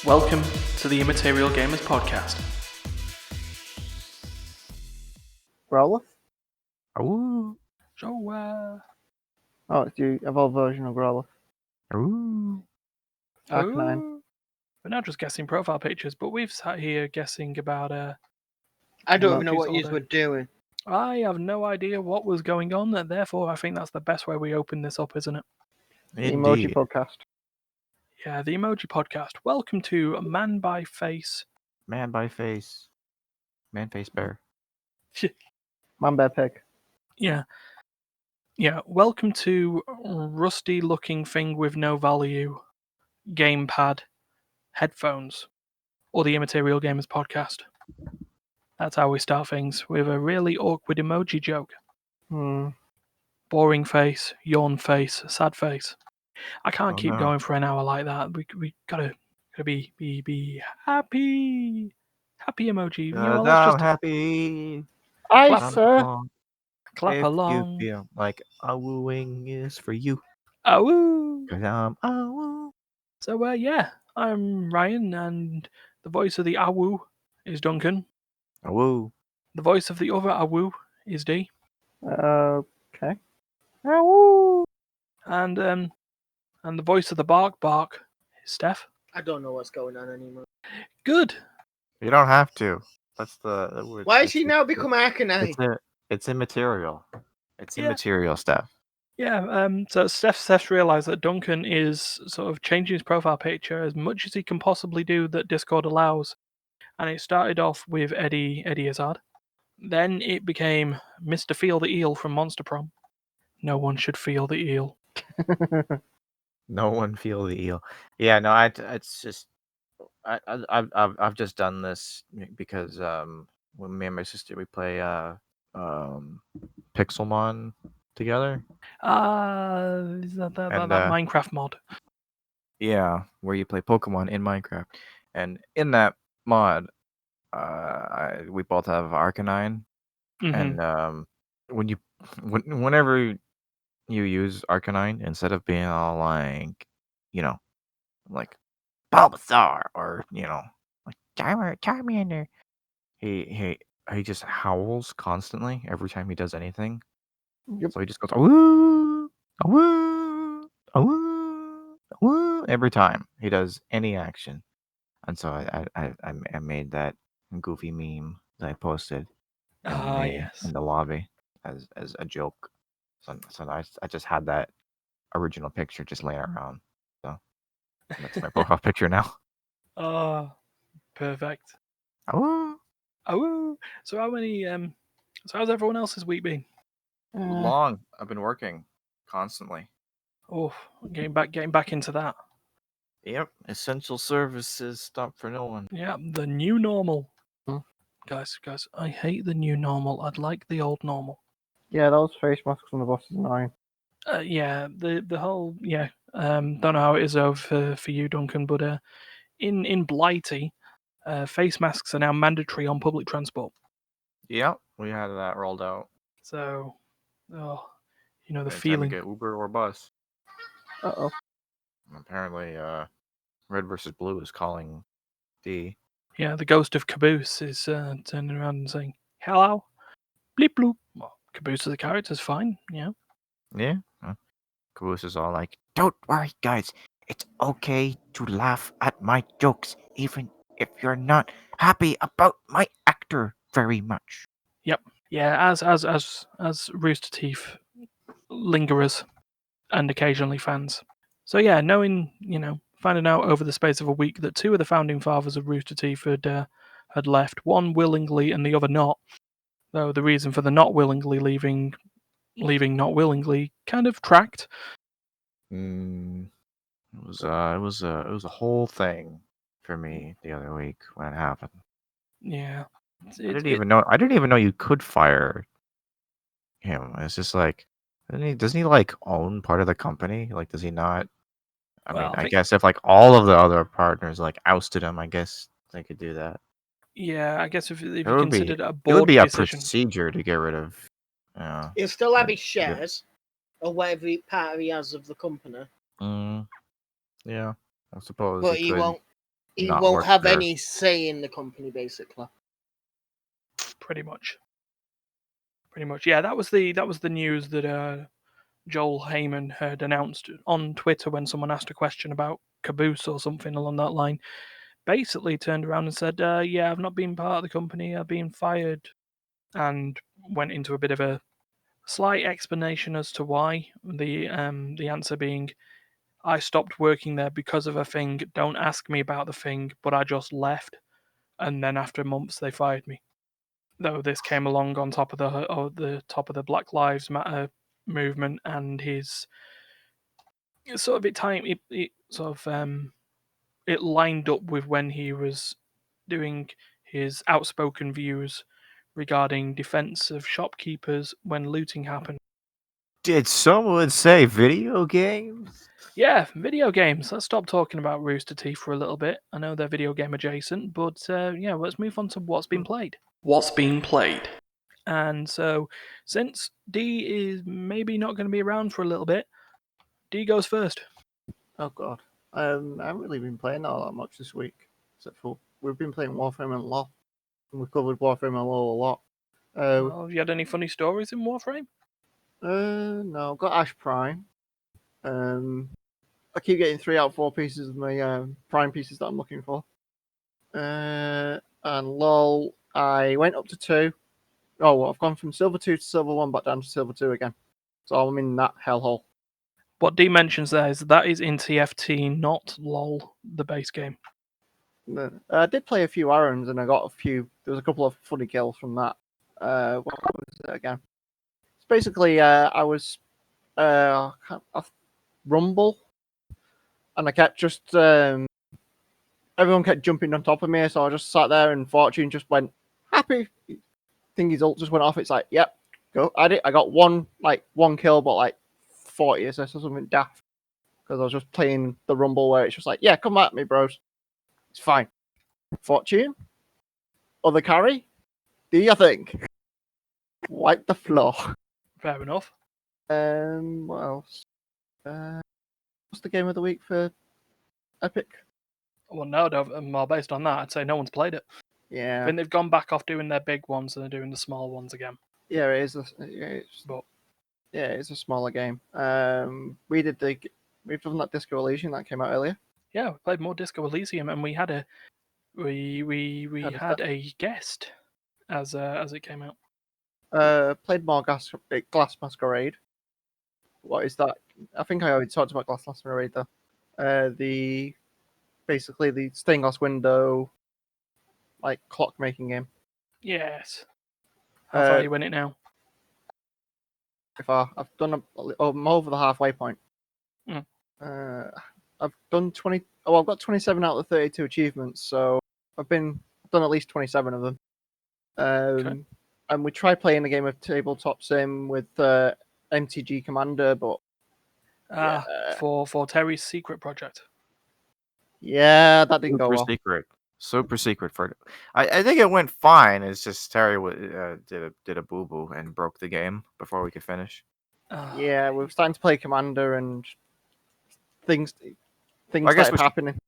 Welcome to the Immaterial Gamers Podcast. Growler? Ooh. So, Oh, it's the evolved version of Growler. Ooh. Arcanine. We're not just guessing profile pictures, but we've sat here guessing about I don't even emojis know what all you day. were doing. I have no idea what was going on, and therefore I think that's the best way we open this up, isn't it? The Emoji Indeed. Podcast. Yeah, the Emoji Podcast. Welcome to Man by Face. Man by face. Man face bear. Man Bear Pig. Yeah. Yeah, welcome to rusty looking thing with no value, gamepad, headphones, or the Immaterial Gamers Podcast. That's how we start things, with a really awkward emoji joke. Boring face, yawn face, sad face. I can't keep going for an hour like that. We gotta be happy. Happy emoji. You know, let's I'm just happy. Aye, Clap. sir. clap if along. you feel like a wooing is for you. Oh, 'Cause I'm a woo. so yeah, I'm Ryan, and the voice of the awoo is Duncan. A woo. The voice of the other awoo is D. Okay. Woo. And the voice of the bark is Steph. I don't know what's going on anymore. Good. You don't have to. That's the word. Why has he now become Arcanine? It's immaterial. It's Yeah. immaterial stuff. Yeah, so Steph's realised that Duncan is sort of changing his profile picture as much as he can possibly do that Discord allows. And it started off with Eddie Izzard. Then it became Mr. Feel the Eel from Monster Prom. No one should feel the eel. No one feel the eel. Yeah, no, it's just I've just done this because when me and my sister we play Pixelmon together. Is that And, Minecraft mod? Yeah, where you play Pokemon in Minecraft, and in that mod, we both have Arcanine, Mhm. and whenever you use Arcanine, instead of being all like, like Bulbasaur or like Charmander, he just howls constantly every time he does anything. Yep. So he just goes woo, woo, woo, woo every time he does any action. And so I made that goofy meme that I posted in Yes. the lobby as a joke. So I just had that original picture just laying around. So that's my profile picture now. Oh, perfect. Woo. Oh, so how's everyone else's week been? Long. I've been working constantly. Oh, getting back into that. Yep. Essential services stop for no one. Yeah, the new normal. Hmm. Guys, I hate the new normal. I'd like the old normal. Yeah, those face masks on the bus is annoying. Yeah, the whole don't know how it is over for you, Duncan, but in Blighty, face masks are now mandatory on public transport. Yep. We had that rolled out. So, the Anytime feeling. you get Uber or bus. Uh-oh. Apparently, Red versus Blue is calling D. Yeah, the ghost of Caboose is turning around and saying, "Hello, bleep bloop." Well, Caboose as a character's fine, yeah. Yeah. Caboose is all like, "Don't worry, guys. It's okay to laugh at my jokes, even if you're not happy about my actor very much." Yeah, as Rooster Teeth lingerers and occasionally fans. So yeah, finding out over the space of a week that two of the founding fathers of Rooster Teeth had left, one willingly and the other not. Though the reason for the not willingly leaving not willingly kind of tracked. It was a whole thing for me the other week when it happened. Yeah, I didn't even know you could fire him. It's just like, doesn't he like own part of the company? Like, does he not? I mean, I guess if like all of the other partners like ousted him, I guess they could do that. Yeah, I guess if you It would be considered it a it would board be a decision. procedure to get rid of. He'll still have his shares, or whatever part he has of the company, Yeah, I suppose but he he could. He not won't work have there. any say in the company, basically. Pretty much. Yeah, that was the news that Joel Heyman had announced on Twitter when someone asked a question about Caboose or something along that line. Basically turned around and said, yeah, I've not been part of the company, I've been fired, and went into a bit of a slight explanation as to why. The answer being, I stopped working there because of a thing, don't ask me about the thing, but I just left, and then after months they fired me. Though this came along on top of the Black Lives Matter movement, and his sort of it lined up with when he was doing his outspoken views regarding defense of shopkeepers when looting happened. Did someone say video games? Yeah, video games. Let's stop talking about Rooster Teeth for a little bit. I know they're video game adjacent, but yeah, let's move on to what's been played. What's been played? And so, since D is maybe not going to be around for a little bit, D goes first. Oh god. I haven't really been playing all that much this week, except for we've been playing Warframe and LoL. And we covered Warframe and LoL a lot. Well, have you had any funny stories in Warframe? No, I've got Ash Prime. I keep getting 3 out of 4 pieces of my Prime pieces that I'm looking for. And LoL, I went up to 2. Oh, well, I've gone from Silver 2 to Silver 1, back down to Silver 2 again. So I'm in that hellhole. What D mentions there is that is in TFT, not LOL, the base game. I did play a few errands, and I got a few. There was a couple of funny kills from that. What was it again? It's basically, I was Rumble, and I kept just everyone kept jumping on top of me, so I just sat there, and Fortune just went happy. Thingy's ult just went off. It's like, yep, go. I got one kill, but like 40 assists or something daft, because I was just playing the Rumble where it's just like, yeah, come at me, bros. It's fine. Fortune, other carry, do your thing. Wipe the floor. Fair enough. What else? What's the game of the week for Epic? Well, no, well, based on that, I'd say no one's played it. I Yeah, think they've gone back off doing their big ones and they're doing the small ones again. yeah, it is. But It's a smaller game. We've done that Disco Elysium that came out earlier. yeah, we played more Disco Elysium, and we had a had a guest as it came out. Played more Glass Masquerade. What is that? I think I already talked about Glass Masquerade though. Basically the stained glass window, like clock making game. Yes. How far are you in it now? I've done I'm over the halfway point. Mm. I've done 20. Oh, I've got 27 out of the 32 achievements, so I've done at least 27 of them. Okay. And we tried playing a game of tabletop sim with MTG Commander, but for Terry's secret project. yeah, that didn't go Super well. secret. Super secret for. I think it went fine. It's just Terry did a boo boo and broke the game before we could finish. Yeah, we were starting to play Commander and things Well, I guess started happening.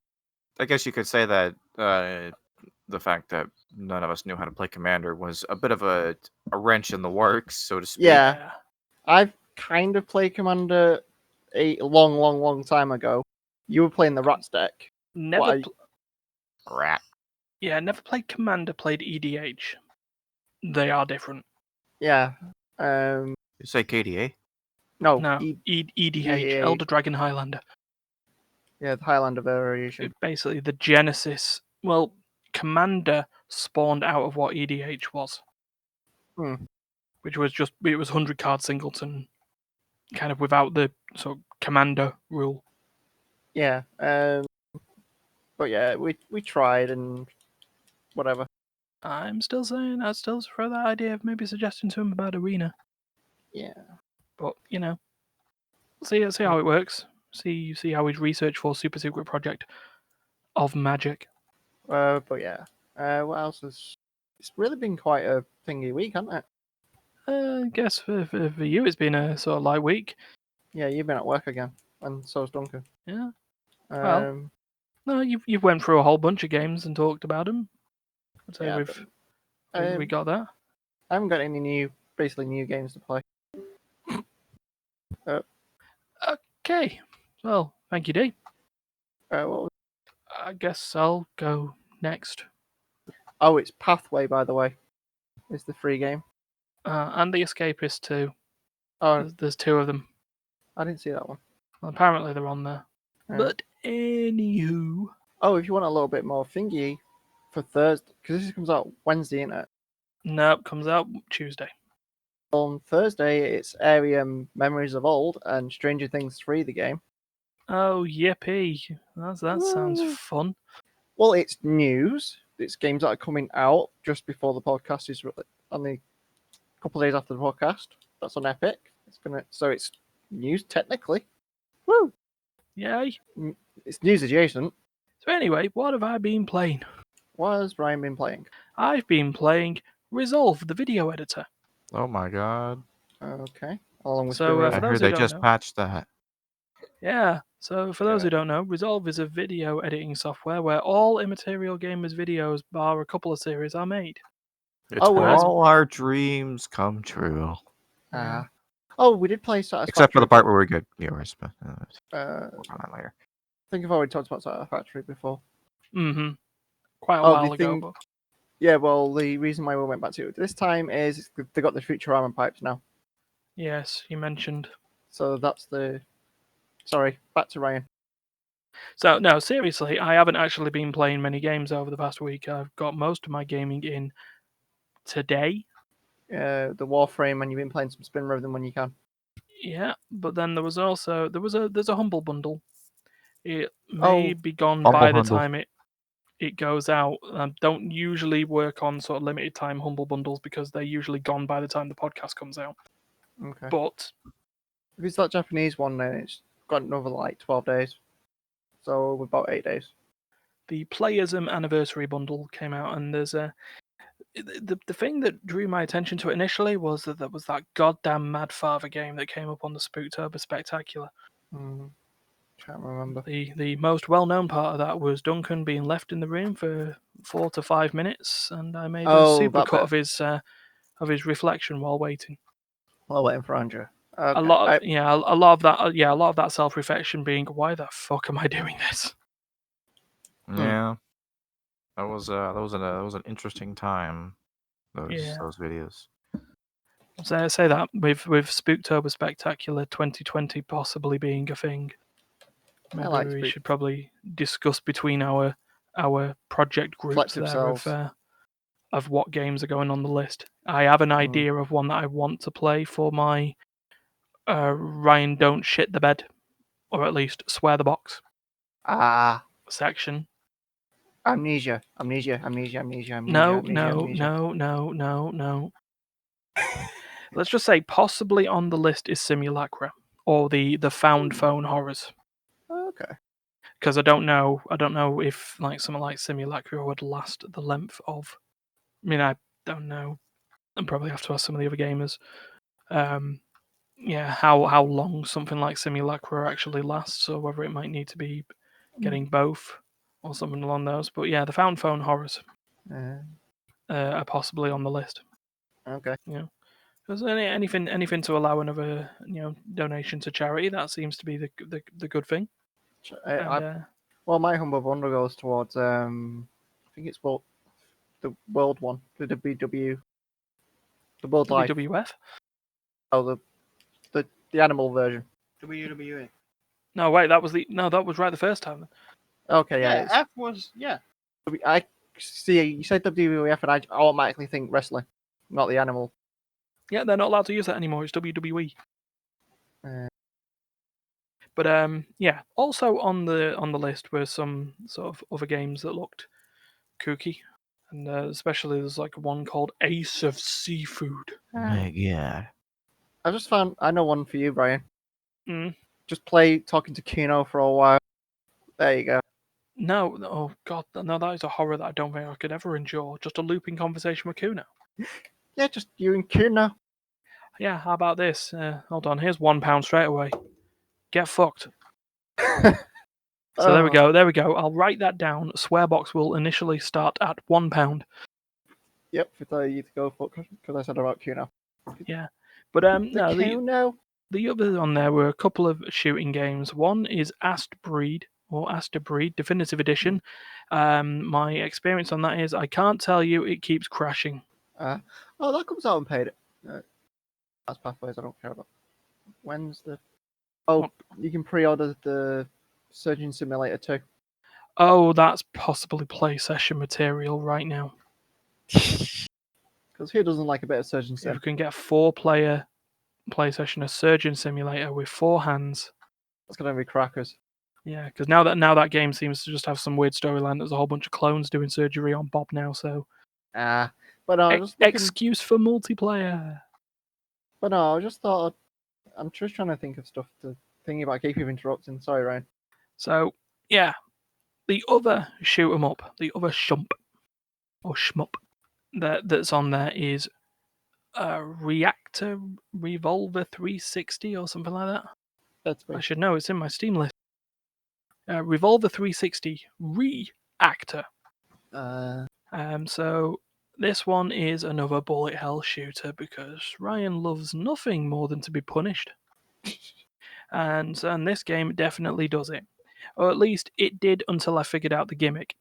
I guess you could say that the fact that none of us knew how to play Commander was a bit of a wrench in the works, so to speak. Yeah. I've kind of played Commander a long time ago. You were playing the Rats deck. Rat. Yeah, never played Commander, played EDH. They are different. Yeah. You say KDA? No. EDH, Elder Dragon Highlander. Yeah, the Highlander variation. Basically, the genesis. Well, Commander spawned out of what EDH was. Which was it was 100 card singleton, kind of without the sort of Commander rule. Yeah. But yeah, we tried and whatever. I'm still saying I'd still throw that idea of maybe suggesting to him about Arena. Yeah. But see how it works. See how his research for super secret project of magic. But yeah. What else is? It's really been quite a thingy week, hasn't it? I guess for you it's been a sort of light week. Yeah, you've been at work again, and so's Duncan. Yeah. Well, No, you've went through a whole bunch of games and talked about them. I'd say we got that. I haven't got any basically new games to play. Okay. Well, thank you, D. What was... I guess I'll go next. Oh, it's Pathway, by the way. It's the free game. And The Escapist too. Oh, There's two of them. I didn't see that one. Well, apparently they're on there. Yeah. But anywho. Oh, if you want a little bit more thingy for Thursday, because this comes out Wednesday, isn't it? Nope, comes out Tuesday. On Thursday, it's Arium Memories of Old and Stranger Things 3, the game. Oh, yippee. That sounds fun. Well, it's news. It's games that are coming out just before the podcast is only a couple of days after the podcast. That's on Epic. So it's news technically. Woo! Yay. It's news adjacent. So anyway, what have I been playing? What has Ryan been playing? I've been playing Resolve, the video editor. Oh my god. Okay. Along with So, I for those heard who they don't just know- patched that. Yeah, so for those who don't know, Resolve is a video editing software where all Immaterial Gamers videos, bar a couple of series, are made. It's Oh, where nice. all our dreams come true. Oh, we did play Satisfactory. Except for the part where we get viewers, but Uh, we'll talk on that later. I think I've already talked about Satisfactory before. Mm-hmm. Quite a Oh, while the ago. thing- But... Yeah, well, the reason why we went back to it this time is they got the Futurama pipes now. Yes, you mentioned. So that's the... Sorry, back to Ryan. So, no, seriously, I haven't actually been playing many games over the past week. I've got most of my gaming in today. The Warframe, and you've been playing some Spin Rhythm when you can. Yeah, but then there's a Humble Bundle. It may be gone Humble by the Bundle. time it goes out. I don't usually work on sort of limited time Humble Bundles because they're usually gone by the time the podcast comes out. Okay. But If it's that Japanese one, then it's got another 12 days. So about 8 days. the Playerism Anniversary Bundle came out, and there's the thing that drew my attention to it initially was that there was that goddamn Mad Father game that came up on the Spooktober Spectacular. Can't remember. The most well-known part of that was Duncan being left in the room for 4 to 5 minutes, and I made a super cut of his reflection while waiting. While waiting for Andrew. Okay. A lot of that self-reflection being, why the fuck am I doing this? Yeah, that was an interesting time. Those videos. So I say that with Spooktober Spectacular 2020 possibly being a thing. Maybe we should probably discuss between our project groups there of what games are going on the list. I have an idea of one that I want to play for my Ryan Don't Shit the Bed, or at least Swear the Box section. Amnesia. No. Let's just say possibly on the list is Simulacra or the found phone horrors. Okay. Because I don't know if like something like Simulacra would last the length of. I mean, I don't know. I'd probably have to ask some of the other gamers. How long something like Simulacra actually lasts, or whether it might need to be getting both or something along those. But yeah, the found phone horrors are possibly on the list. Okay. Yeah. Because anything to allow another donation to charity, that seems to be the good thing. Well, my Humble Bundle goes towards I think it's the world one, the WW, the World Life. WWF. Oh, the animal version. WWE. No, wait, that was right the first time. Okay, Yeah, F was I see. You said WWF, and I automatically think wrestling, not the animal. Yeah, they're not allowed to use that anymore. It's WWE. But yeah. Also on the list were some sort of other games that looked kooky, and especially there's like one called Ace of Seafood. Yeah. I know one for you, Brian. Mm. Just play Talking to Kino for a while. There you go. No, oh god, no, that is a horror that I don't think I could ever endure. Just a looping conversation with Kuno. Yeah, just you and Kino. Yeah, how about this? Hold on, here's £1 straight away. Get fucked. So there we go. There we go. I'll write that down. Swearbox will initially start at £1. Yep, for you to go for because I said about Q now. Yeah, but no, no. The others on there were a couple of shooting games. One is Astbreed Definitive Edition. My experience on that is I can't tell you, it keeps crashing. That comes out and paid. That's Pathways I don't care about. When's the... you can pre-order the Surgeon Simulator 2. Oh, that's possibly play session material right now. Because who doesn't like a bit of Surgeon Sim? If you can get a 4-player play session, a Surgeon Simulator with 4 hands. That's going to be crackers. Yeah, because now that game seems to just have some weird storyline. There's a whole bunch of clones doing surgery on Bob now, so... but no, just excuse for multiplayer. But no, I just thought... I'm just trying to think of stuff to think about. I keep you interrupting. Sorry, Ryan. So, yeah. The other shoot 'em up, the other shump, or shmup, that's on there is Reactor Revolver 360 or something like that. That's me. I should know, it's in my Steam list. Revolver 360 Reactor. So this one is another bullet hell shooter because Ryan loves nothing more than to be punished. and this game definitely does it. Or at least it did until I figured out the gimmick.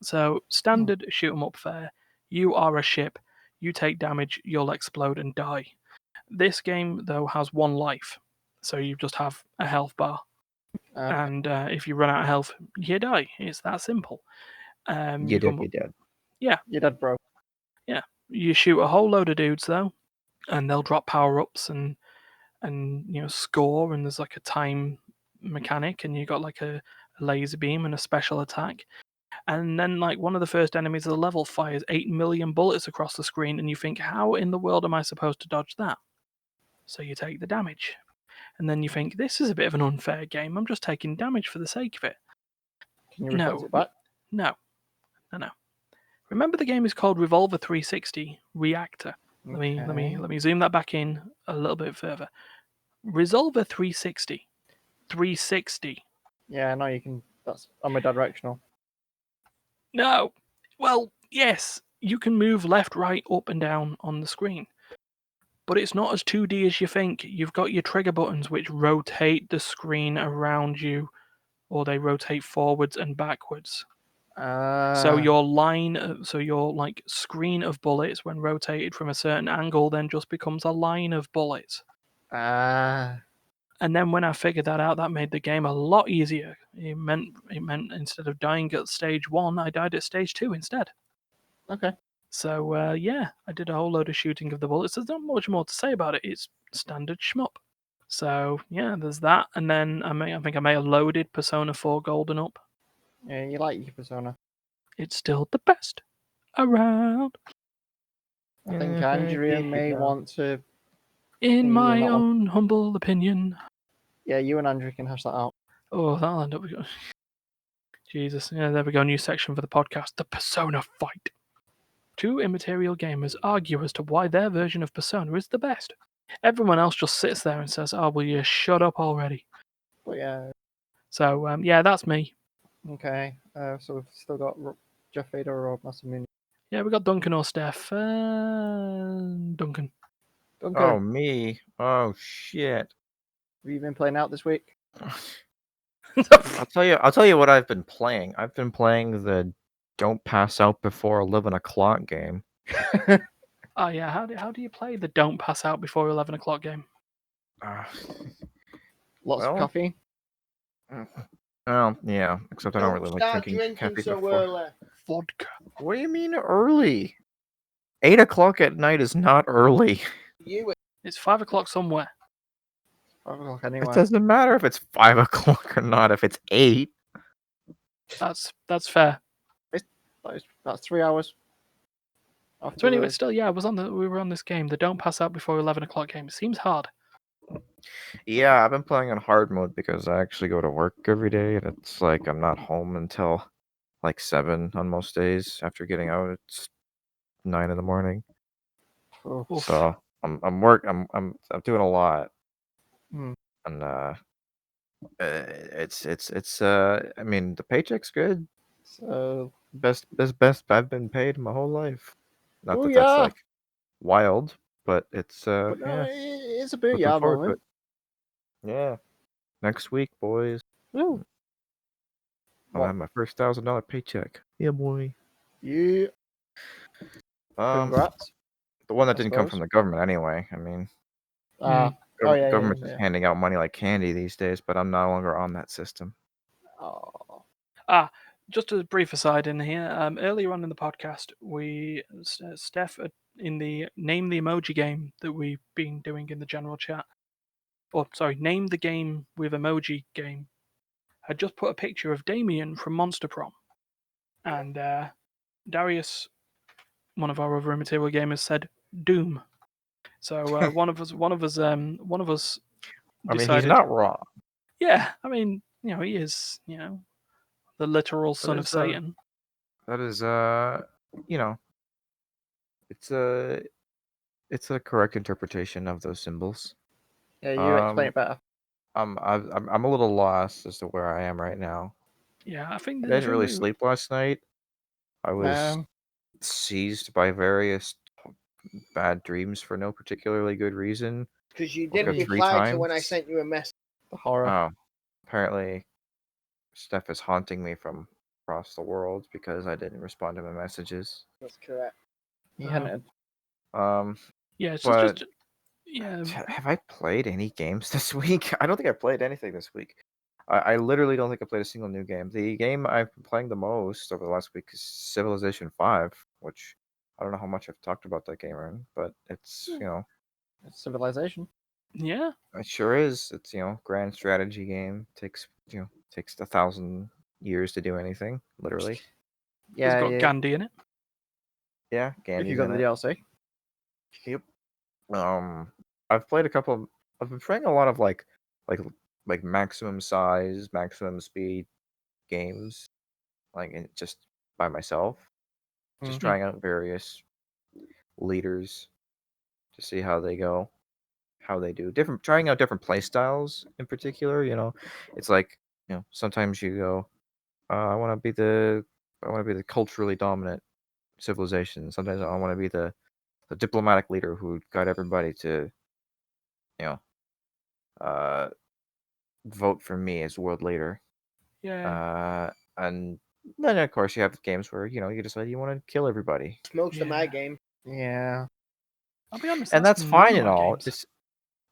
So, standard shoot 'em up fare. You are a ship. You take damage, you'll explode and die. This game, though, has 1 life. So you just have a health bar. And if you run out of health, you die. It's that simple. You're dead. Yeah. You're dead, bro. Yeah. You shoot a whole load of dudes, though, and they'll drop power-ups and score, and there's like a time mechanic, and you got like a laser beam and a special attack. And then, like, one of the first enemies of the level fires 8 million bullets across the screen, and you think, how in the world am I supposed to dodge that? So you take the damage. And then you think, this is a bit of an unfair game. I'm just taking damage for the sake of it. Can you reflect it back? No. Remember, the game is called Revolver 360 Reactor. Okay. Let me zoom that back in a little bit further. Resolver 360. 360. Yeah, no, you can. That's omnidirectional. No. Well, yes, you can move left, right, up, and down on the screen. But it's not as 2D as you think. You've got your trigger buttons which rotate the screen around you, or they rotate forwards and backwards. So your like screen of bullets, when rotated from a certain angle, then just becomes a line of bullets. And then when I figured that out, that made the game a lot easier. It meant instead of dying at stage 1, I died at stage 2 instead. Okay. So yeah, I did a whole load of shooting of the bullets. There's not much more to say about it. It's standard shmup. So yeah, there's that. And then I think I may have loaded Persona 4 Golden up. Yeah, you like your Persona. It's still the best around. I think Andrea may want to. In my own humble opinion. Yeah, you and Andrea can hash that out. Oh, that'll end up. Jesus. Yeah, there we go. New section for the podcast. The Persona fight. 2 Immaterial gamers argue as to why their version of Persona is the best. Everyone else just sits there and says, "Oh, will you shut up already?" But yeah. So yeah, that's me. Okay. So we've still got Jeff Vader or Massamune. Yeah, we got Duncan or Steph. Duncan. Oh, me. Oh, shit. Have you been playing out this week? I'll tell you what I've been playing. I've been playing the Don't Pass Out Before 11 o'clock game. Oh yeah, how do you play the Don't Pass Out Before 11 o'clock game? Lots of coffee. Well, yeah, except I don't really like drinking coffee so before. early. Vodka. What do you mean early? 8 o'clock at night is not early. It's 5 o'clock somewhere. 5 o'clock anyway. It doesn't matter if it's 5 o'clock or not. If it's 8, that's fair. That's 3 hours. So anyway, still, yeah, we were on this game, the Don't Pass Out Before 11 o'clock game. It seems hard. Yeah, I've been playing on hard mode because I actually go to work every day, and it's like I'm not home until like 7 on most days. After getting out, it's 9 in the morning. Oof. So I'm doing a lot, and It's I mean, the paycheck's good. It's best I've been paid my whole life. Not Oh that that's yeah, like wild, but it's but no, yeah, it's a booyah looking forward to moment. it. Yeah, next week, boys, Ooh. I'll What? have my first $1,000 paycheck. Yeah, boy. Yeah. Um, Congrats. the one that I didn't come suppose. from the government anyway. I mean, Oh yeah, government's yeah, just yeah. handing out money like candy these days, but I'm no longer on that system. Oh. Just a brief aside in here. Earlier on in the podcast, Steph, in the Name the Emoji game that we've been doing in the general chat, or sorry, Name the Game with Emoji game, had just put a picture of Damien from Monster Prom. And Darius, one of our other Immaterial gamers, said Doom. So one of us I mean, he's decided, not wrong. yeah, I mean, he is, the literal son of is, Satan. That is you know, it's a correct interpretation of those symbols. Yeah, you explain it better. I'm a little lost as to where I am right now. Yeah, I think I didn't really we- sleep last night. I was seized by various bad dreams for no particularly good reason. Because you Woke up didn't 3 reply to when I times. sent you a message. The horror. Oh, apparently Steph is haunting me from across the world because I didn't respond to my messages. That's correct. He hadn't. yeah, it's but just yeah. have I played any games this week? I don't think I played anything this week. I literally don't think I played a single new game. The game I've been playing the most over the last week is Civilization 5, which I don't know how much I've talked about that game, but it's, It's Civilization. Yeah. it sure is. It's, grand strategy game. Takes 1,000 years to do anything, literally. It's Yeah, got yeah. Gandhi in it. Yeah, If Gandhi's you got in the it. DLC. Yep. I've played I've been playing a lot of like maximum size, maximum speed games, just by myself, just trying out various leaders to see how they go, how they do. Trying out different play styles in particular. It's like sometimes you go, I want to be the culturally dominant civilization. Sometimes I want to be the diplomatic leader who got everybody to you know vote for me as world leader. Yeah. And then of course you have games where you decide you want to kill everybody, Most of my Yeah. game. Yeah. I'll be honest. and that's none fine of and my all. games.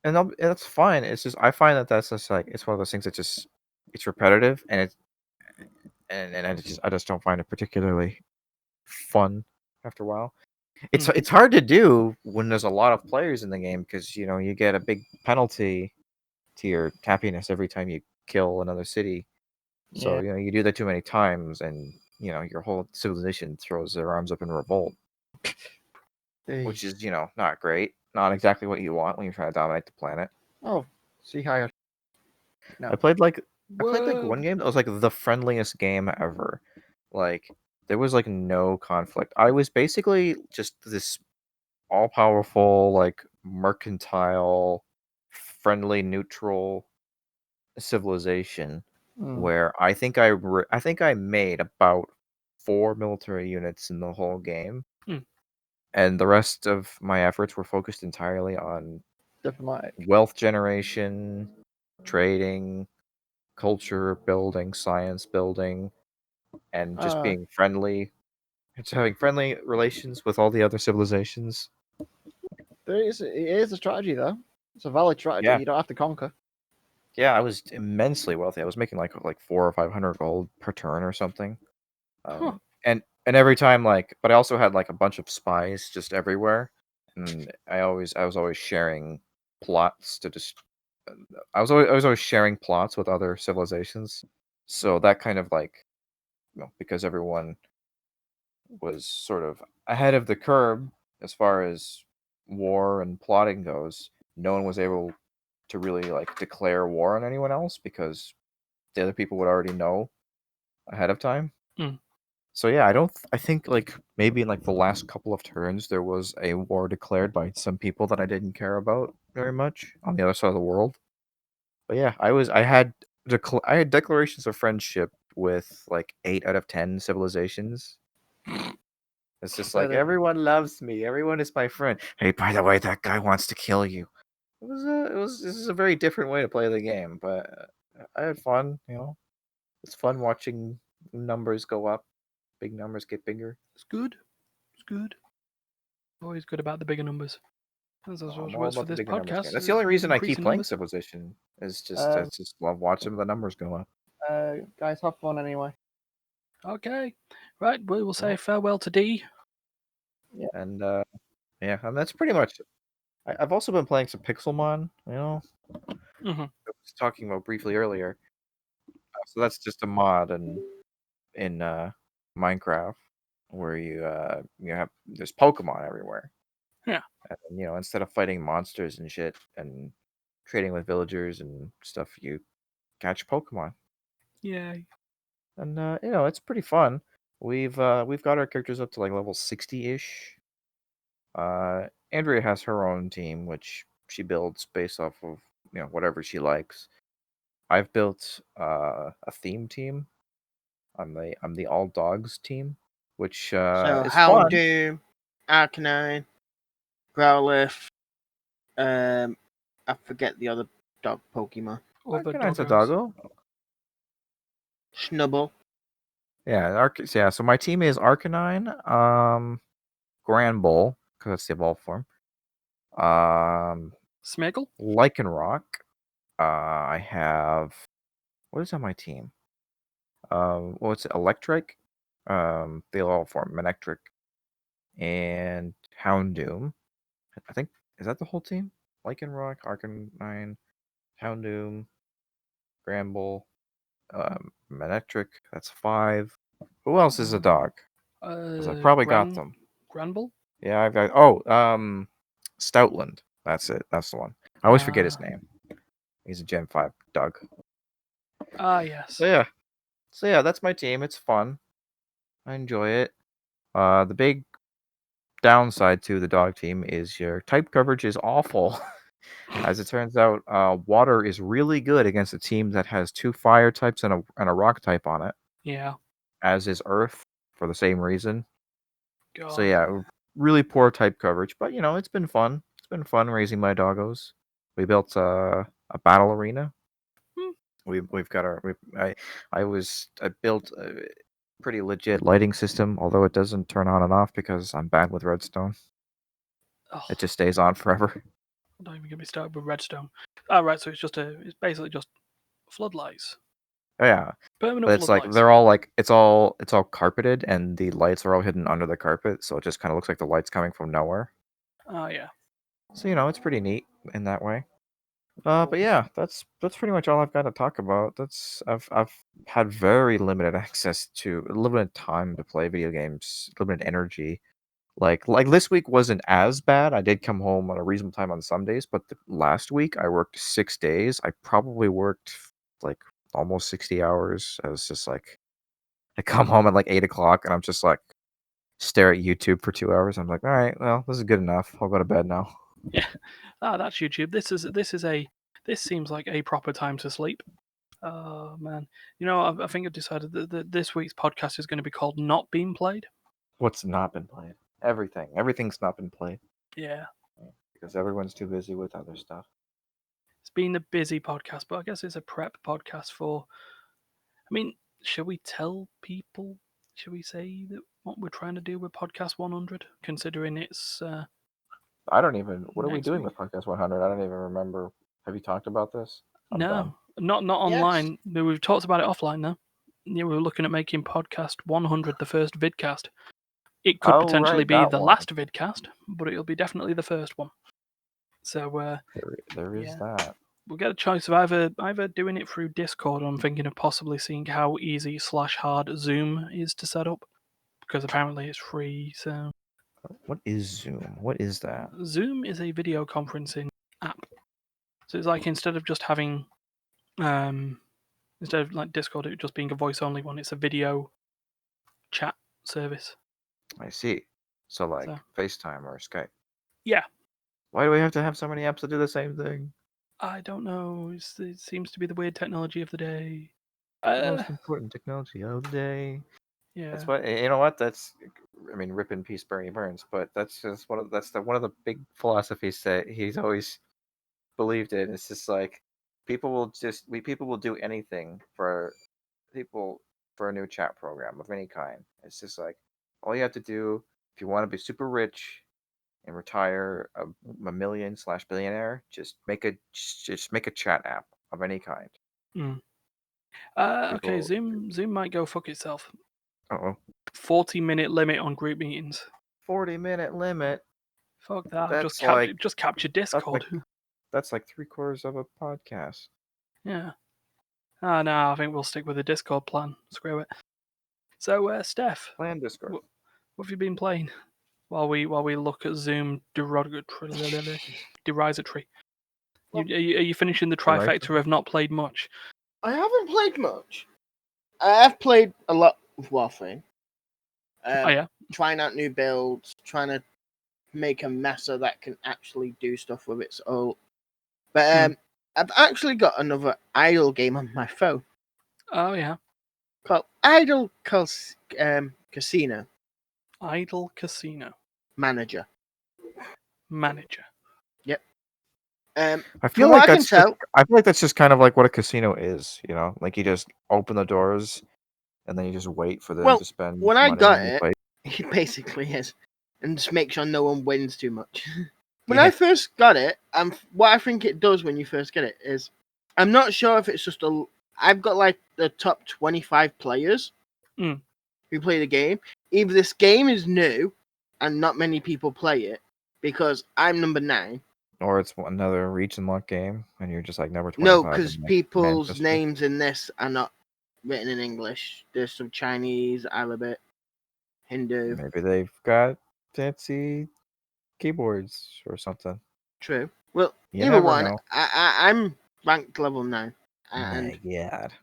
That's fine. It's just I find that that's just like it's one of those things that just it's repetitive and I just don't find it particularly fun after a while. It's hard to do when there's a lot of players in the game because you get a big penalty to your happiness every time you kill another city. So you do that too many times, and your whole civilization throws their arms up in revolt, which is not great, not exactly what you want when you're trying to dominate the planet. Oh, see how. No. I played one game that was like the friendliest game ever. Like there was like no conflict. I was basically just this all powerful like mercantile, friendly, neutral civilization where I think I made about 4 military units in the whole game, and the rest of my efforts were focused entirely on Diplomatic. wealth generation, trading, culture building, science building, and just being friendly. It's having friendly relations with all the other civilizations. It is a strategy though. It's a valid strategy. Yeah. You don't have to conquer. Yeah, I was immensely wealthy. I was making like 400 or 500 gold per turn or something. And every time but I also had like a bunch of spies just everywhere, and I was always sharing plots to just I was always sharing plots with other civilizations. So that kind of because everyone was sort of ahead of the curve as far as war and plotting goes, no one was able to really declare war on anyone else because the other people would already know ahead of time. So yeah, I think maybe in the last couple of turns there was a war declared by some people that I didn't care about very much on the other side of the world. But yeah, I had I had declarations of friendship with like 8 out of 10 civilizations. It's just like everyone loves me. Everyone is my friend. Hey, by the way, that guy wants to kill you. This is a very different way to play the game, but I had fun. It's fun watching numbers go up. Big numbers get bigger. It's good. It's good. Always good about the bigger numbers. That's I'm what all works for about the this bigger numbers. podcast. That's the only reason I keep increasing playing numbers. Civilization. Is just I just love watching the numbers go up. Guys, have fun anyway. Okay, right. We will say farewell to D. Yeah. And and that's pretty much it. I've also been playing some Pixelmon. Mm-hmm. I was talking about briefly earlier. So that's just a mod in Minecraft where you have there's Pokemon everywhere. Yeah. And, instead of fighting monsters and shit and trading with villagers and stuff, you catch Pokemon. Yay. And it's pretty fun. We've got our characters up to like level 60-ish. Andrea has her own team, which she builds based off of whatever she likes. I've built a theme team. I'm the all dogs team, which So is fun. Houndoom, Arcanine, Growlithe, I forget the other dog Pokemon. Arcanine's a doggo. Snubble. Yeah, so my team is Arcanine, Granbull, because that's the evolved form. Smeagol? Lycanroc. I have what is on my team? It's Electric, the evolved form, Manectric, and Houndoom. I think is that the whole team? Lycanroc, Arcanine, Houndoom, Granbull, Manectric. That's 5. Who else is a dog? Because I probably got them. Granbull? Yeah, I've got. Stoutland. That's it. That's the one. I always forget his name. He's a Gen 5 dog. Yes. So yeah, that's my team. It's fun. I enjoy it. The big downside to the dog team is your type coverage is awful. As it turns out, water is really good against a team that has 2 fire types and a rock type on it. Yeah. As is earth for the same reason. God. So yeah, really poor type coverage, but it's been fun. It's been fun raising my doggos. We built a battle arena. We've got I built a pretty legit lighting system, although it doesn't turn on and off because I'm bad with redstone. It just stays on forever. Don't even get me started with redstone. Oh right, so it's basically just floodlights. Oh, yeah. Permanent But it's floodlights. like they're all like it's all carpeted and the lights are all hidden under the carpet, so it just kind of looks like the lights coming from nowhere. Oh yeah. So it's pretty neat in that way. But yeah, that's pretty much all I've got to talk about. I've had very limited access to limited time to play video games, limited energy. Like this week wasn't as bad. I did come home at a reasonable time on some days, but last week I worked 6 days. I probably worked like almost 60 hours. I was just like, I come home at like 8 o'clock and I'm just like stare at YouTube for 2 hours. I'm like, all right, well, this is good enough. I'll go to bed now. Yeah. That's YouTube. This seems like a proper time to sleep. Oh man. I think I've decided that this week's podcast is going to be called Not Being Played. What's not been played? Everything. Everything's not been played. Yeah. Because everyone's too busy with other stuff. It's been a busy podcast, but I guess it's a prep podcast for. I mean, should we tell people? Should we say that what we're trying to do with podcast 100, considering it's? I don't even. What are we next doing week? with podcast 100? I don't even remember. Have you talked about this? I'm done. No, not online. We've talked about it offline though. Yeah, we were looking at making podcast 100 the first vidcast. It could potentially be the last vidcast, but it'll be definitely the first one. So there is that. We'll get a choice of either doing it through Discord, or I'm thinking of possibly seeing how easy/hard Zoom is to set up, because apparently it's free. So what is Zoom? What is that? Zoom is a video conferencing app. So it's like instead of just having instead of like Discord, it just being a voice only one, it's a video chat service. I see. So FaceTime or Skype. Yeah. Why do we have to have so many apps to do the same thing? I don't know. It seems to be the weird technology of the day. Most important technology of the day. Yeah. That's what you know. What that's, I mean, rip in peace, Bernie Burns. But that's just one of the big philosophies that he's always believed in. It's just like people will do anything for a new chat program of any kind. It's just like all you have to do if you want to be super rich and retire a million/billionaire, just make a chat app of any kind. Okay, Zoom might go fuck itself. 40-minute limit on group meetings. 40-minute limit. Fuck that. That's Just capture Discord. That's like 3/4 of a podcast. Yeah. No, I think we'll stick with the Discord plan. Screw it. So, Steph, Plan Discord. what have you been playing while we look at Zoom derisatory? Well, Are you finishing the trifecta of not played much? I haven't played much. I have played a lot of Warframe. Oh yeah. Trying out new builds, trying to make a mesa that can actually do stuff with its own. But I've actually got another idle game on my phone Oh yeah. called Idle Casino Idle Casino Manager. Yep. I feel from like what I can tell, I feel like that's just kind of like what a casino is, you know? Like you just open the doors and then you just wait for them to spend when I money got on your it, plate. it basically is, and just make sure no one wins too much. When Yeah. I first got it, what I think it does when you first get it is, I'm not sure if it's just I've got like the top 25 players who play the game. Either this game is new and not many people play it because I'm number 9. Or it's another reach and luck game and you're just like number 25. No, because people's Manchester. names in this are not written in English. There's some Chinese, Arabic, Hindu. Maybe they've got fancy keyboards or something. True. Well, You either never one, know. I'm ranked level 9. My And God.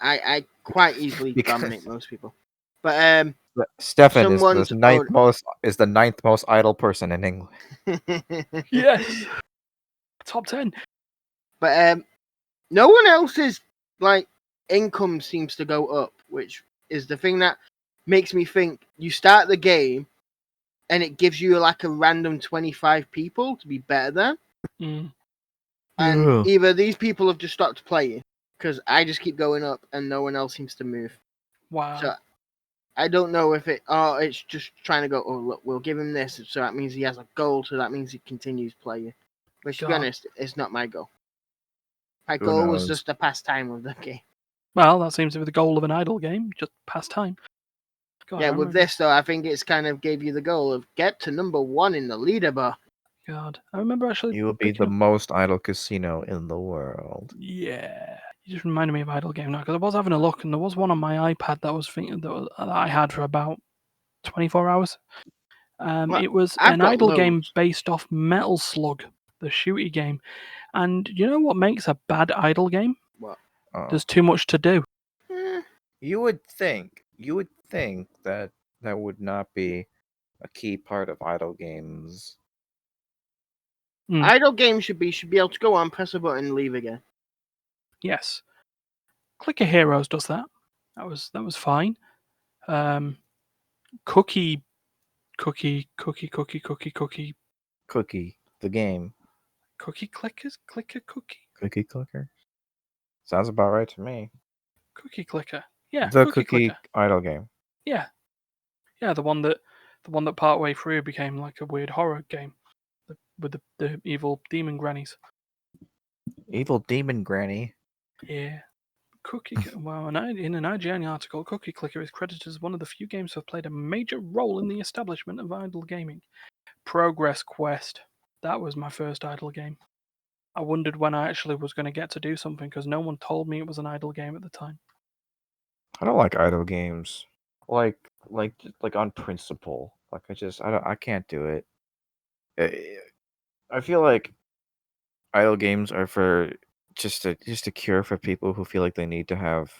I quite easily dominate most people. But Stefan is someone's the ninth most idle person in England. Yes. Top 10. But no one else's like income seems to go up, which is the thing that makes me think you start the game and it gives you like a random 25 people to be better than. And either these people have just stopped playing because I just keep going up and no one else seems to move. Wow. So I don't know if it's just trying to go, oh, look, we'll give him this. So that means he has a goal. So that means he continues playing. Which, to be honest, is not my goal. My goal was just to pass time with the game. Well, that seems to be the goal of an idle game, just pass time. God, yeah, with this, though, I think it's kind of gave you the goal of get to number 1 in the leaderboard. God, I remember actually. You will be the most idle casino in the world. Yeah. You just reminded me of idle game now, because I was having a look, and there was one on my iPad that I had for about 24 hours. It was an idle game based off Metal Slug, the shooty game. And you know what makes a bad idle game? What? There's too much to do. You would think that would not be a key part of idle games. Idle games should be able to go on, press a button, and leave again. Yes. Clicker Heroes does that. That was fine. Cookie, the game. Cookie Clickers? Clicker Cookie? Cookie Clicker? Sounds about right to me. Cookie Clicker. Yeah. The Cookie idle game. Yeah. Yeah, the one that partway through became like a weird horror game with the evil demon grannies. Evil demon granny? Yeah. Well, in an IGN article, Cookie Clicker is credited as one of the few games that have played a major role in the establishment of idle gaming. Progress Quest. That was my first idle game. I wondered when I actually was going to get to do something because no one told me it was an idle game at the time. I don't like idle games. Like on principle. Like I can't do it. I feel like idle games are for just a cure for people who feel like they need to have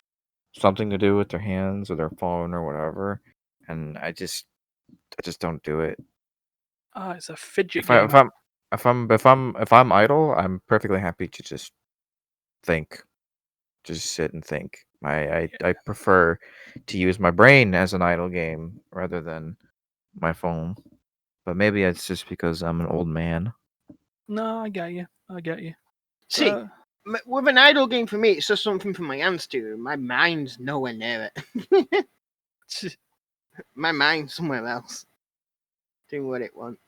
something to do with their hands or their phone or whatever, and I just don't do it. It's a fidget game. If I'm idle, I'm perfectly happy to just think, just sit and think. I prefer to use my brain as an idle game rather than my phone. But maybe it's just because I'm an old man. No, I get you. I get you. See, with an idle game for me, it's just something for my hands to do. My mind's nowhere near it. My mind's somewhere else. Doing what it wants.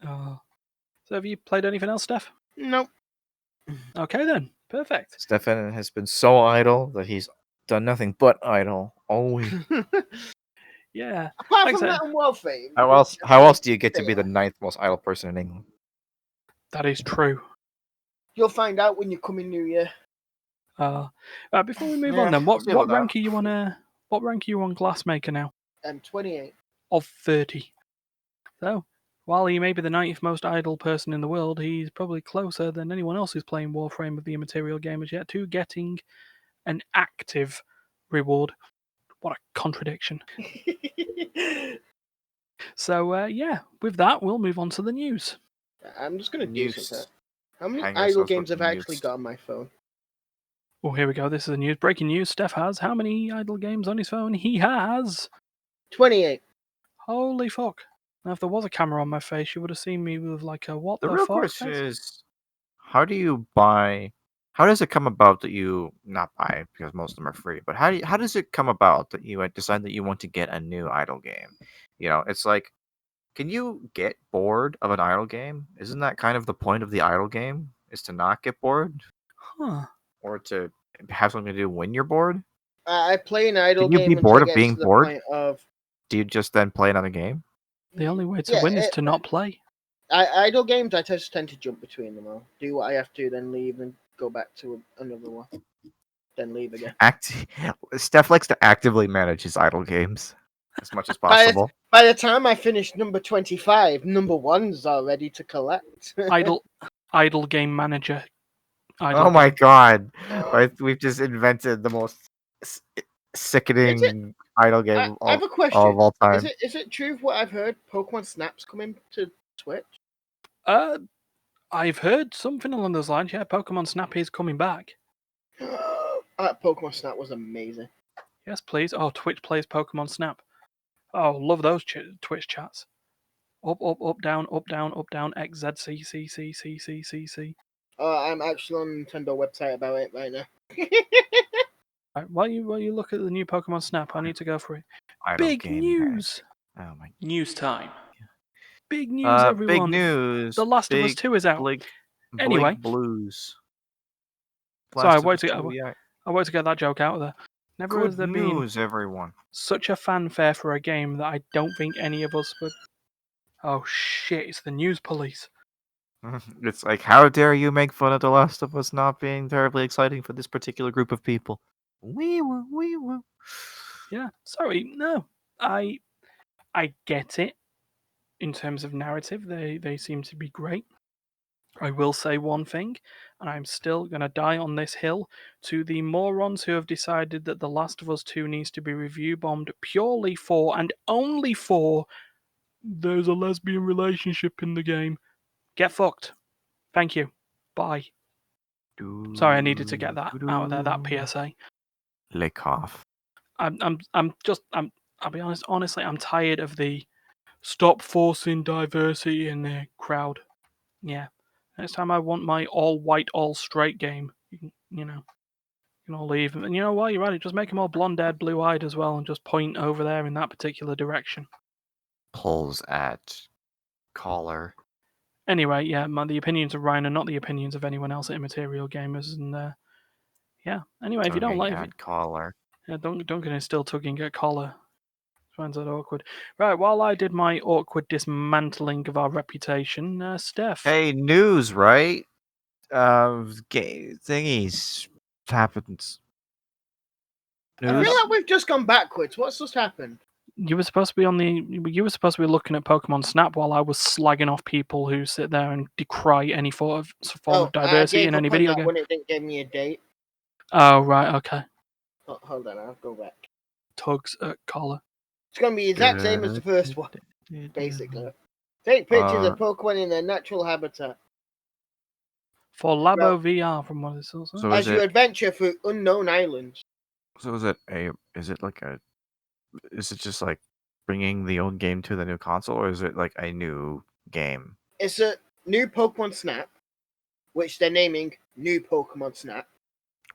So have you played anything else, Steph? Nope. Okay then. Perfect. Stefan has been so idle that he's done nothing but idle all week. Yeah. Apart Like I from said, that and Warframe. How else do you get to be the 9th most idle person in England? that is true. You'll find out when you come in New Year. Before we move Yeah, on, then, we'll what see about that. rank are you on? What rank are you on Glassmaker now? 28. Of 30. So, while he may be the 90th most idle person in the world, he's probably closer than anyone else who's playing Warframe of the Immaterial gamers yet to getting an active reward. What a contradiction. So, yeah, with that, we'll move on to the news. I'm just going to do News. something. How many Hang idle yourselves games with have I the actually news. got on my phone? Oh, here we go. This is the news. Breaking news. Steph has how many idle games on his phone? He has 28. Holy fuck. Now, if there was a camera on my face, you would have seen me with like a what The the real fuck question face. is, how does it come about that you not buy, because most of them are free, but how does it come about that you decide that you want to get a new idle game? It's like, can you get bored of an idle game? Isn't that kind of the point of the idle game? Is to not get bored? Huh. Or to have something to do when you're bored? I play an idle Can you be game until bored it of gets being to the bored? point of... Do you just then play another game? The only way to win is to not play. Idle games, I just tend to jump between them all. Do what I have to, then leave and go back to another one. Then leave again. Steph likes to actively manage his idle games as much as By possible. the time I finish number 25, number 1's are ready to collect. Idle game manager. Oh my god! We've just invented the most sickening idle game I have a of question. all time. Is it true what I've heard? Pokemon Snap's coming to Twitch? I've heard something along those lines. Yeah, Pokemon Snap is coming back. Pokemon Snap was amazing. Yes, please. Oh, Twitch plays Pokemon Snap. Oh, love those Twitch chats. Up, down, X, Z, C, C, C, C, C, C, C. I'm actually on Nintendo website about it right now. Right, while you look at the new Pokemon Snap, I need to go for it. Idle Big game news! Oh my. News time. Big news, everyone. Big news. The Last of Us 2 is out. Anyway. Blues. Sorry, I Last of Us wanted 2, yeah. to get that joke out of there. Never has Good there news, been everyone. such a fanfare for a game that I don't think any of us would. Oh shit! It's the news police. It's like, how dare you make fun of The Last of Us not being terribly exciting for this particular group of people? Wee woo. Yeah, sorry, no, I get it. In terms of narrative, they seem to be great. I will say one thing, and I'm still going to die on this hill, to the morons who have decided that The Last of Us 2 needs to be review bombed purely for and only for there's a lesbian relationship in the game. Get fucked. Thank you. Bye. Sorry, I needed to get that out of there, that PSA. Lick off. I'll be honest, honestly, I'm tired of the stop forcing diversity in the crowd. Yeah. Next time I want my all white, all straight game, you can all leave. And you know what? You're right. Just make them all blonde-haired, blue-eyed as well, and just point over there in that particular direction. Pulls at collar. Anyway, yeah, the opinions of Ryan are not the opinions of anyone else at Immaterial Gamers, and yeah. Anyway, if you don't like it, collar. Yeah, Duncan is still tugging at collar. Finds that awkward. Right, while I did my awkward dismantling of our reputation, Steph. Hey, news, right? Gay thingies happens. I News. feel like we've just gone backwards. What's just happened? You were supposed to be You were supposed to be looking at Pokemon Snap while I was slagging off people who sit there and decry any form of diversity in any video game. When it didn't give me a date. Oh right, okay. Oh, hold on, I'll go back. Tugs at collar. It's gonna be the exact same as the first one, basically. Take pictures of Pokemon in their natural habitat. For Labo VR, from what it says. So As you adventure through unknown islands. So is it just like bringing the old game to the new console, or is it like a new game? It's a new Pokemon Snap, which they're naming New Pokemon Snap.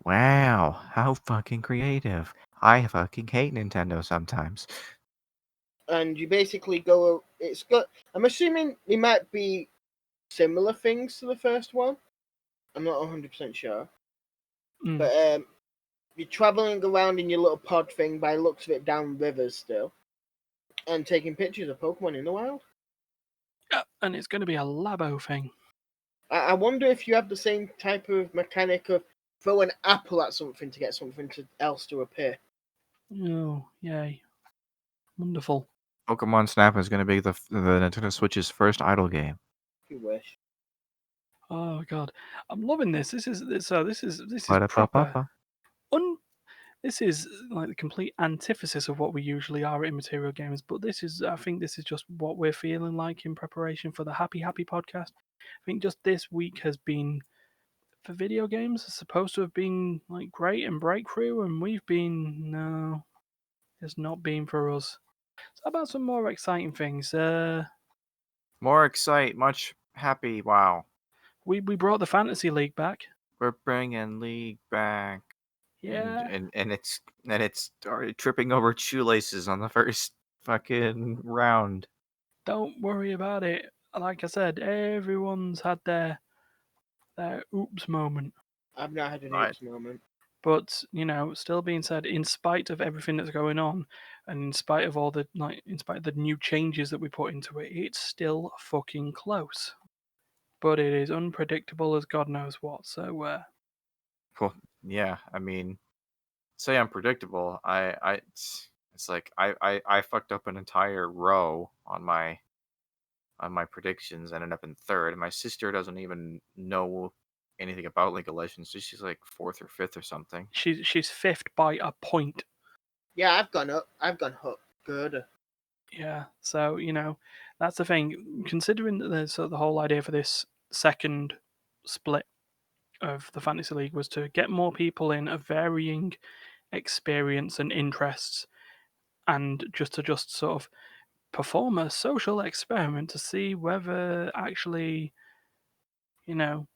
Wow, how fucking creative. I fucking hate Nintendo sometimes. And you basically go. It's got. I'm assuming it might be similar things to the first one. I'm not 100% sure. But you're traveling around in your little pod thing by the looks of it down rivers still. And taking pictures of Pokemon in the wild. Yeah, and it's going to be a Labo thing. I wonder if you have the same type of mechanic of throw an apple at something to get something else to appear. Oh, yay. Wonderful. Pokemon Snap is going to be the Nintendo Switch's first idle game. You wish. Oh god, I'm loving this. This is proper. This is like the complete antithesis of what we usually are at Immaterial Gamers, but I think this is just what we're feeling like in preparation for the Happy podcast. I think just this week has been, for video games, it's supposed to have been like great and breakthrough, and no, it's not been for us. So how about some more exciting things? Much happy, wow. We brought the Fantasy League back. We're bringing League back. Yeah. And it's started tripping over shoelaces on the first fucking round. Don't worry about it. Like I said, everyone's had their oops moment. I've not had an oops moment. But, still being said, in spite of everything that's going on, and in spite of the new changes that we put into it, it's still fucking close. But it is unpredictable as God knows what. So, well, yeah. I mean, say unpredictable. It's like I fucked up an entire row on my predictions. Ended up in third. And my sister doesn't even know anything about League of Legends. So she's like fourth or fifth or something. She's fifth by a point. Yeah, I've gone up. I've gone up. Good. Yeah, so that's the thing. Considering that the whole idea for this second split of the Fantasy League was to get more people in of varying experience and interests, and just sort of perform a social experiment to see whether actually, to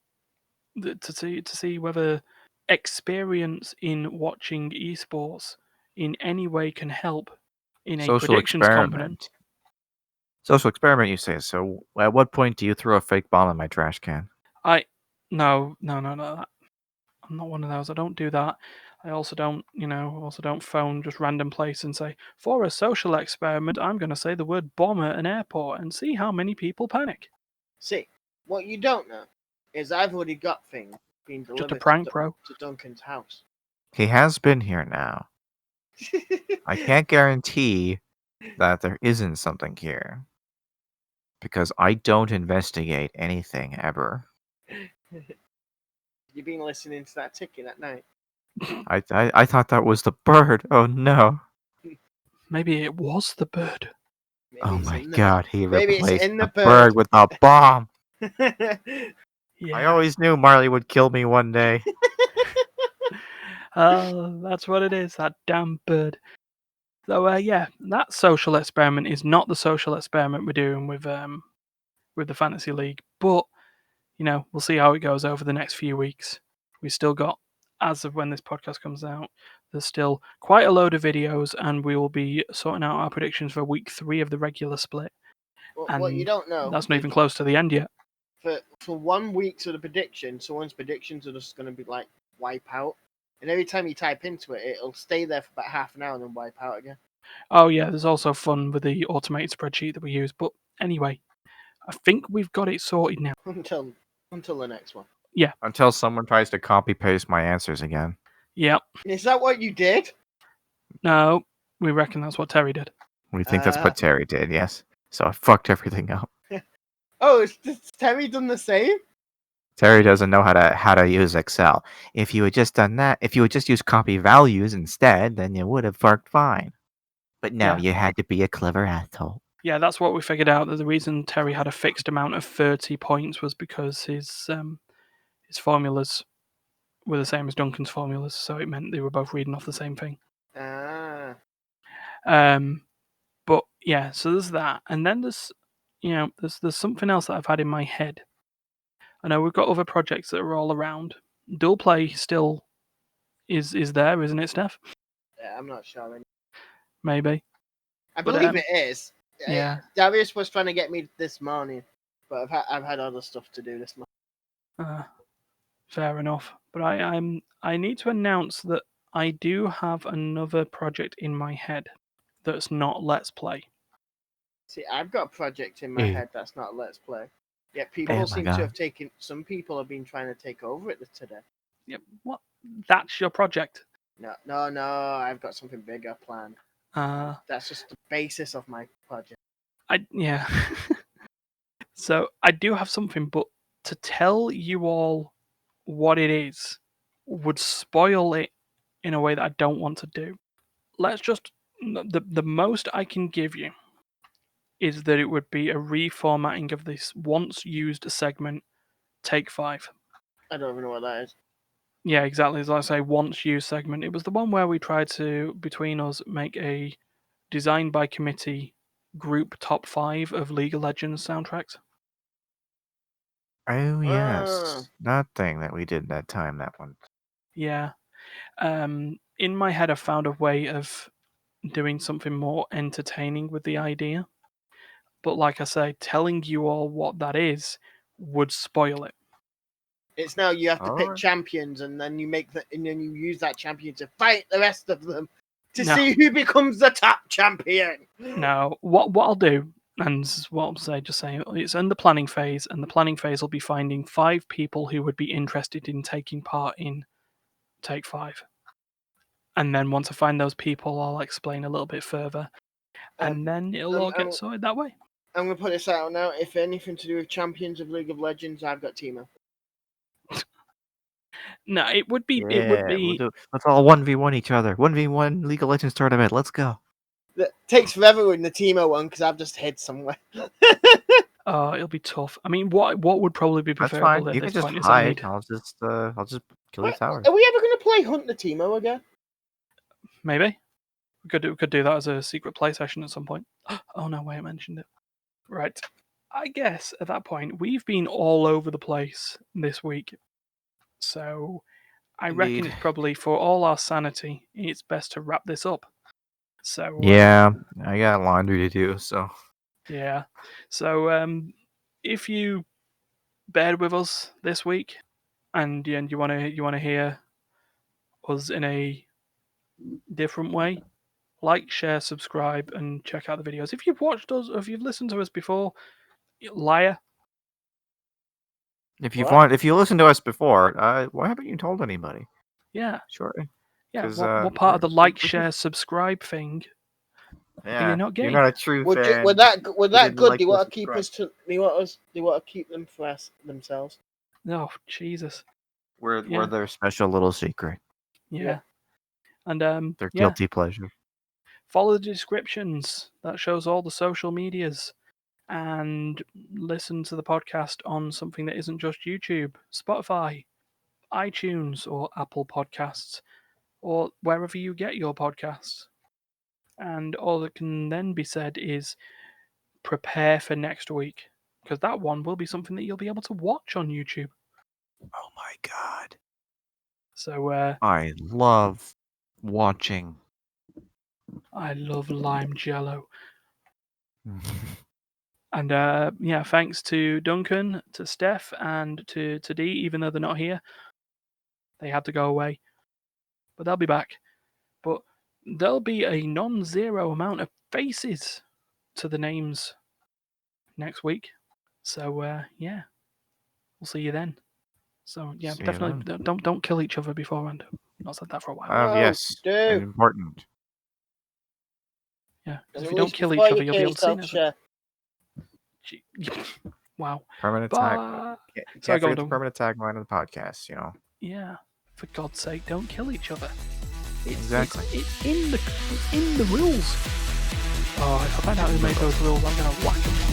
see whether experience in watching esports in any way can help in a social predictions component. Social experiment, you say. So, at what point do you throw a fake bomb in my trash can? No. I'm not one of those. I don't do that. I also don't, phone just random place and say, for a social experiment, I'm going to say the word bomb at an airport and see how many people panic. See, what you don't know is I've already got things being delivered Just a prank, bro. to Duncan's house. He has been here now. I can't guarantee that there isn't something here. Because I don't investigate anything ever. You've been listening to that ticking at night. I thought that was the bird. Oh no. Maybe it was the bird. Maybe oh my god, he replaced the bird with a bomb. Yeah. I always knew Marley would kill me one day. That's what it is, that damn bird. So yeah, that social experiment is not the social experiment we're doing with the Fantasy League, but we'll see how it goes over the next few weeks. We still got, as of when this podcast comes out, there's still quite a load of videos, and we will be sorting out our predictions for week 3 of the regular split. And what you don't know, that's not even close to the end yet. For 1 week to the prediction, someone's predictions are just going to be like wipe out. And every time you type into it, it'll stay there for about half an hour and then wipe out again. Oh yeah, there's also fun with the automated spreadsheet that we use. But anyway, I think we've got it sorted now. Until the next one. Yeah. Until someone tries to copy paste my answers again. Yep. Is that what you did? No, we reckon that's what Terry did. We think that's what Terry did, yes. So I fucked everything up. Oh, has Terry done the same? Terry doesn't know how to use Excel. If you had just done that, if you had just used copy values instead, then you would have worked fine. But no, you had to be a clever asshole. Yeah, that's what we figured out. That the reason Terry had a fixed amount of 30 points was because his formulas were the same as Duncan's formulas, so it meant they were both reading off the same thing. Ah. But yeah, so there's that, and then there's something else that I've had in my head. I know we've got other projects that are all around. Dual play still is there, isn't it, Steph? Yeah, I'm not sure. Maybe. I But, believe it is. yeah. Darius was trying to get me this morning, but I've had other stuff to do this morning. Fair enough. But I need to announce that I do have another project in my head that's not Let's Play. See, I've got a project in my head that's not Let's Play. Yet people seem to have taken. Some people have been trying to take over it today. Yep. What? That's your project? No. I've got something bigger planned. That's just the basis of my project. Yeah. So I do have something, but to tell you all what it is would spoil it in a way that I don't want to do. Let's just the most I can give you is that it would be a reformatting of this once used segment, Take 5. I don't even know what that is. Yeah, exactly. As I say, once used segment. It was the one where we tried to, between us, make a designed by committee group top 5 of League of Legends soundtracks. Oh yes, that thing that we did that time. That one. Yeah. In my head, I found a way of doing something more entertaining with the idea. But like I say, telling you all what that is would spoil it. It's now you have to pick champions, and then you use that champion to fight the rest of them to see who becomes the top champion. No, what I'll do, and what I'll say, just say it's in the planning phase, and the planning phase will be finding 5 people who would be interested in taking part in Take 5. And then once I find those people, I'll explain a little bit further, and then it'll all get sorted that way. I'm going to put this out now. If anything to do with champions of League of Legends, I've got Teemo. No, it would be. Let's all 1v1 each other. 1v1 League of Legends tournament. Let's go. It takes forever in the Teemo one because I've just hid somewhere. It'll be tough. I mean, what would probably be preferable? That's fine. At You this can just point hide. I'll just kill your tower. Are we ever going to play Hunt the Teemo again? Maybe. We could do that as a secret play session at some point. Oh no, wait, I mentioned it. Right. I guess at that point we've been all over the place this week, so I reckon it's probably for all our sanity, it's best to wrap this up. So yeah, I got laundry to do. So yeah, so if you bear with us this week, and you want to hear us in a different way, like, share, subscribe, and check out the videos. If you've watched us, or if you've listened to us before, liar. if you listened to us before, why haven't you told anybody? Yeah. Sure. Yeah. What part of the like, share, subscribe thing? Yeah. You're not getting. You're not a true fan. Would that good? Like they want to keep us to. They want to keep them for themselves. Oh, Jesus. We're their special little secret. Yeah. And their guilty pleasure. Follow the descriptions. That shows all the social medias. And listen to the podcast on something that isn't just YouTube, Spotify, iTunes, or Apple Podcasts, or wherever you get your podcasts. And all that can then be said is prepare for next week, because that one will be something that you'll be able to watch on YouTube. Oh my God. So I love watching. I love lime jello. And thanks to Duncan, to Steph, and to D, even though they're not here. They had to go away. But they'll be back. But there'll be a non-zero amount of faces to the names next week. So we'll see you then. So yeah, definitely don't kill each other beforehand. Not said that for a while. Yes, important. Yeah, because if you don't kill each other, you'll be able to see it. Wow. Permanent tag. Can't forget the permanent tagline of the podcast, you know. Yeah. For God's sake, don't kill each other. Exactly. It's in the rules. Oh, if I find out who made those rules, I'm gonna whack him.